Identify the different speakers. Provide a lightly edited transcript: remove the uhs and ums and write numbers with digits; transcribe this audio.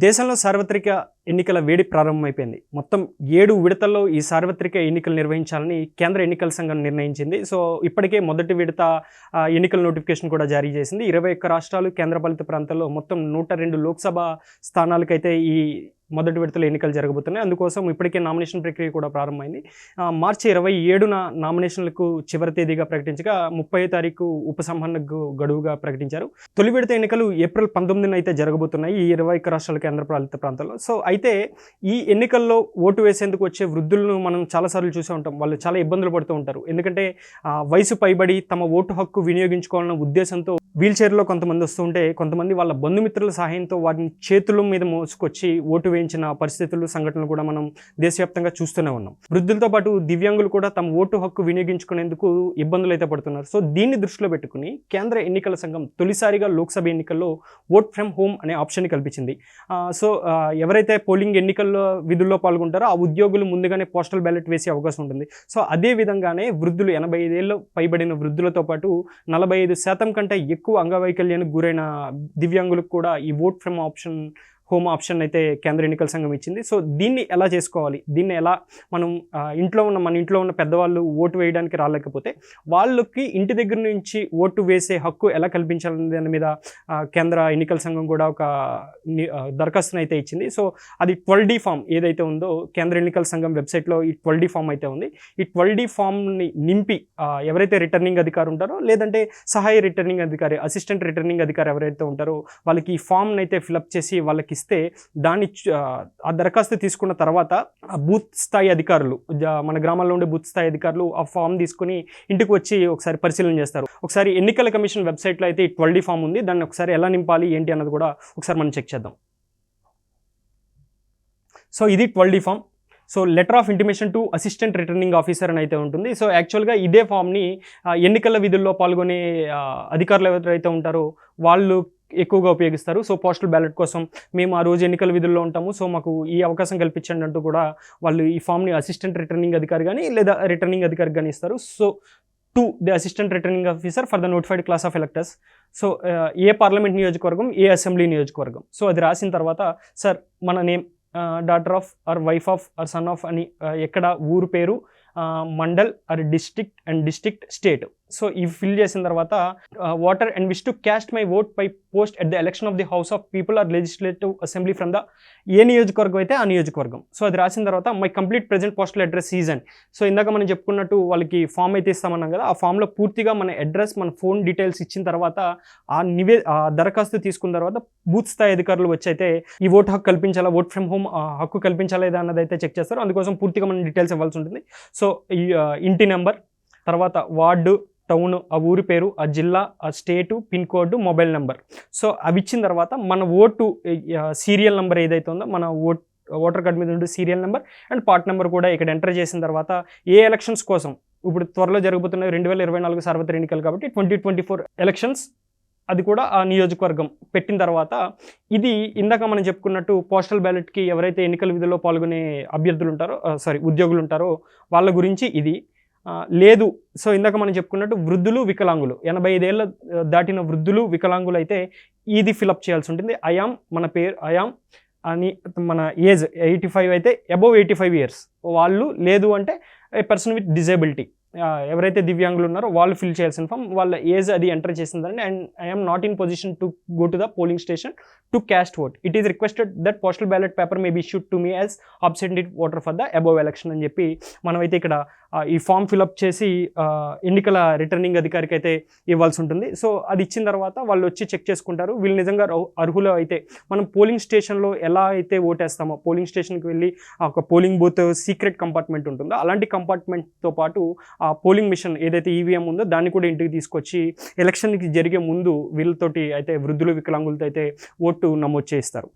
Speaker 1: దేశంలో సార్వత్రిక ఎన్నికల వేడి ప్రారంభమైపోయింది. మొత్తం 7 విడతల్లో ఈ సార్వత్రిక ఎన్నికలు నిర్వహించాలని కేంద్ర ఎన్నికల సంఘం నిర్ణయించింది. సో, ఇప్పటికే మొదటి విడత ఎన్నికల నోటిఫికేషన్ కూడా జారీ చేసింది. 21 రాష్ట్రాలు, కేంద్రపాలిత ప్రాంతాల్లో మొత్తం 102 లోక్సభ స్థానాలకైతే ఈ మొదటి విడతలో ఎన్నికలు జరగబోతున్నాయి. అందుకోసం ఇప్పటికే నామినేషన్ ప్రక్రియ కూడా ప్రారంభమైంది. మార్చి 27న నామినేషన్లకు చివరి తేదీగా ప్రకటించగా 30వ తారీఖు ఉపసంహరణ గడువుగా ప్రకటించారు. తొలి విడత ఎన్నికలు ఏప్రిల్ 19న అయితే జరగబోతున్నాయి ఈ 21 రాష్ట్రాల కేంద్రపాలిత ప్రాంతాల్లో. సో, అయితే ఈ ఎన్నికల్లో ఓటు వేసేందుకు వచ్చే వృద్ధులను మనం చాలాసార్లు చూసే ఉంటాం. వాళ్ళు చాలా ఇబ్బందులు పడుతూ ఉంటారు. ఎందుకంటే వయసు పైబడి తమ ఓటు హక్కు వినియోగించుకోవాలన్న ఉద్దేశంతో వీల్ చైర్లో కొంతమంది వస్తుంటే, కొంతమంది వాళ్ళ బంధుమిత్రుల సహాయంతో వాటిని చేతుల మీద మోసుకొచ్చి ఓటు వేయించిన పరిస్థితులు, సంఘటనలు కూడా మనం దేశవ్యాప్తంగా చూస్తూనే ఉన్నాం. వృద్ధులతో పాటు దివ్యాంగులు కూడా తమ ఓటు హక్కు వినియోగించుకునేందుకు ఇబ్బందులు అయితే పడుతున్నారు. సో, దీన్ని దృష్టిలో పెట్టుకుని కేంద్ర ఎన్నికల సంఘం తొలిసారిగా లోక్సభ ఎన్నికల్లో ఓట్ ఫ్రమ్ హోమ్ అనే ఆప్షన్ని కల్పించింది. సో, ఎవరైతే పోలింగ్ ఎన్నికల్లో విధుల్లో పాల్గొంటారో ఆ ఉద్యోగులు ముందుగానే పోస్టల్ బ్యాలెట్ వేసే అవకాశం ఉంటుంది. సో, అదే విధంగానే వృద్ధులు 85 ఏళ్ళు పైబడిన వృద్ధులతో పాటు 45% కంటే ఎక్కువ అంగవైకల్యానికి గురైన దివ్యాంగులకు కూడా ఈ ఓట్ ఫ్రమ్ హోమ్ ఆప్షన్ అయితే కేంద్ర ఎన్నికల సంఘం ఇచ్చింది. సో, దీన్ని ఎలా చేసుకోవాలి, దీన్ని ఎలా మనం మన ఇంట్లో ఉన్న పెద్దవాళ్ళు ఓటు వేయడానికి రాలేకపోతే వాళ్ళకి ఇంటి దగ్గర నుంచి ఓటు వేసే హక్కు ఎలా కల్పించాలనే దాని మీద కేంద్ర ఎన్నికల సంఘం కూడా ఒక దరఖాస్తును అయితే ఇచ్చింది. సో, అది 12D ఫామ్ ఏదైతే ఉందో కేంద్ర ఎన్నికల సంఘం వెబ్సైట్లో ఈ 12D ఫామ్ అయితే ఉంది. ఈ 12D ఫామ్ని నింపి ఎవరైతే రిటర్నింగ్ అధికారి ఉంటారో, లేదంటే సహాయ రిటర్నింగ్ అధికారి, అసిస్టెంట్ రిటర్నింగ్ అధికారి ఎవరైతే ఉంటారో వాళ్ళకి ఈ ఫామ్ని అయితే ఫిలప్ చేసి వాళ్ళకి ఇస్తే దాన్ని ఆ దరఖాస్తు తీసుకున్న తర్వాత ఆ బూత్ స్థాయి అధికారులు, మన గ్రామాల్లో ఉండే బూత్ స్థాయి అధికారులు ఆ ఫామ్ తీసుకుని ఇంటికి వచ్చి ఒకసారి పరిశీలన చేస్తారు. ఒకసారి ఎన్నికల కమిషన్ వెబ్సైట్లో అయితే ఈ 12D ఫామ్ ఉంది. దాన్ని ఒకసారి ఎలా నింపాలి ఏంటి అన్నది కూడా ఒకసారి మనం చెక్ చేద్దాం. సో, ఇది 12D form. So, letter of intimation to assistant returning officer అని అయితే ఉంటుంది. సో, యాక్చువల్గా ఇదే ఫామ్ని ఎన్నికల విధుల్లో పాల్గొనే అధికారులు ఎవరైతే ఉంటారో వాళ్ళు ఎక్కువగా ఉపయోగిస్తారు. సో, పోస్టల్ బ్యాలెట్ కోసం మేము ఆ రోజు ఎన్నికల విధుల్లో ఉంటాము, సో మాకు ఈ అవకాశం కల్పించండి అంటూ కూడా వాళ్ళు ఈ ఫామ్ని అసిస్టెంట్ రిటర్నింగ్ అధికారి కానీ లేదా రిటర్నింగ్ అధికారికి కానీ ఇస్తారు. So, to the assistant returning officer for the notified class of electors. So, A parliament నియోజకవర్గం, ఏ అసెంబ్లీ నియోజకవర్గం. సో, అది రాసిన తర్వాత సార్ మన name, daughter of or wife of or son of అని ఎక్కడ ఊరు పేరు, mandal or district and district state. So, ఇవి ఫిల్ చేసిన తర్వాత voter and wish to cast my vote by post at the election of the house of people or legislative assembly from the ఏ నియోజకవర్గం అయితే ఆ నియోజకవర్గం. సో, అది రాసిన తర్వాత my complete present postal address సీజన్. సో, ఇందాక మనం చెప్పుకున్నట్టు వాళ్ళకి ఫామ్ అయితే ఇస్తామన్నాం కదా, ఆ ఫామ్లో పూర్తిగా మన అడ్రస్, మన ఫోన్ డీటెయిల్స్ ఇచ్చిన తర్వాత ఆ దరఖాస్తు తీసుకున్న తర్వాత బూత్ స్థాయి అధికారులు వచ్చి అయితే ఈ ఓటు హక్కు కల్పించాలా, ఓట్ ఫ్రమ్ హోమ్ హక్కు కల్పించాలా లేదా అన్నది అయితే చెక్ చేస్తారు. అందుకోసం పూర్తిగా మనం డీటెయిల్స్ ఇవ్వాల్సి ఉంటుంది. సో, ఈ ఇంటి నెంబర్, తర్వాత వార్డు, టౌన్, ఆ ఊరి పేరు, ఆ జిల్లా, ఆ state, pin code, mobile number. So, అవి ఇచ్చిన తర్వాత మన ఓటు సీరియల్ నెంబర్ ఏదైతే ఉందో, మన ఓటర్ కార్డు మీద ఉండే serial number and part number కూడా ఇక్కడ ఎంటర్ చేసిన తర్వాత ఏ ఎలక్షన్స్ కోసం ఇప్పుడు త్వరలో జరగబోతున్న 2024 సార్వత్రిక ఎన్నికలు కాబట్టి 2024 ఎలక్షన్స్, అది కూడా ఆ నియోజకవర్గం పెట్టిన తర్వాత ఇది ఇందాక మనం చెప్పుకున్నట్టు పోస్టల్ బ్యాలెట్కి ఎవరైతే ఎన్నికల విధుల్లో పాల్గొనే ఉద్యోగులు ఉంటారో వాళ్ళ గురించి ఇది లేదు. సో, ఇందాక మనం చెప్పుకున్నట్టు వృద్ధులు, వికలాంగులు, 85 ఏళ్ళ దాటిన వృద్ధులు, వికలాంగులు అయితే ఇది ఫిలప్ చేయాల్సి ఉంటుంది. ఐయామ్, మన పేరు ఐయామ్ అని, మన ఏజ్ 85 అయితే అబోవ్ 85 ఇయర్స్ వాళ్ళు, లేదు అంటే ఏ పర్సన్ విత్ డిజేబిలిటీ, ఎవరైతే దివ్యాంగులు ఉన్నారో వాళ్ళు ఫిల్ చేయాల్సిన ఫామ్, వాళ్ళ ఏజ్ అది ఎంటర్ చేసిందండి. And I'm not in position to go to the polling station to caste vote. It is requested that postal ballot paper may be issued to me as absent voter for the above election అని చెప్పి మనమైతే ఇక్కడ ఈ form fill up చేసి ఎన్నికల returning అధికారికి అయితే ఇవ్వాల్సి ఉంటుంది. సో, అది ఇచ్చిన తర్వాత వాళ్ళు వచ్చి చెక్ చేసుకుంటారు. వీళ్ళు నిజంగా అర్హులు అయితే మనం పోలింగ్ స్టేషన్లో ఎలా అయితే ఓటేస్తామో, పోలింగ్ స్టేషన్కి వెళ్ళి ఒక పోలింగ్ బూత్ సీక్రెట్ కంపార్ట్మెంట్ ఉంటుందో అలాంటి కంపార్ట్మెంట్తో పాటు ఆ పోలింగ్ మిషన్ ఏదైతే ఈవీఎం ఉందో దాన్ని కూడా ఇంటికి తీసుకొచ్చి ఎలక్షన్కి జరిగే ముందు వీళ్ళతోటి అయితే వృద్ధులు, వికలాంగులతో అయితే ఓటు నమోదు చేయిస్తారు.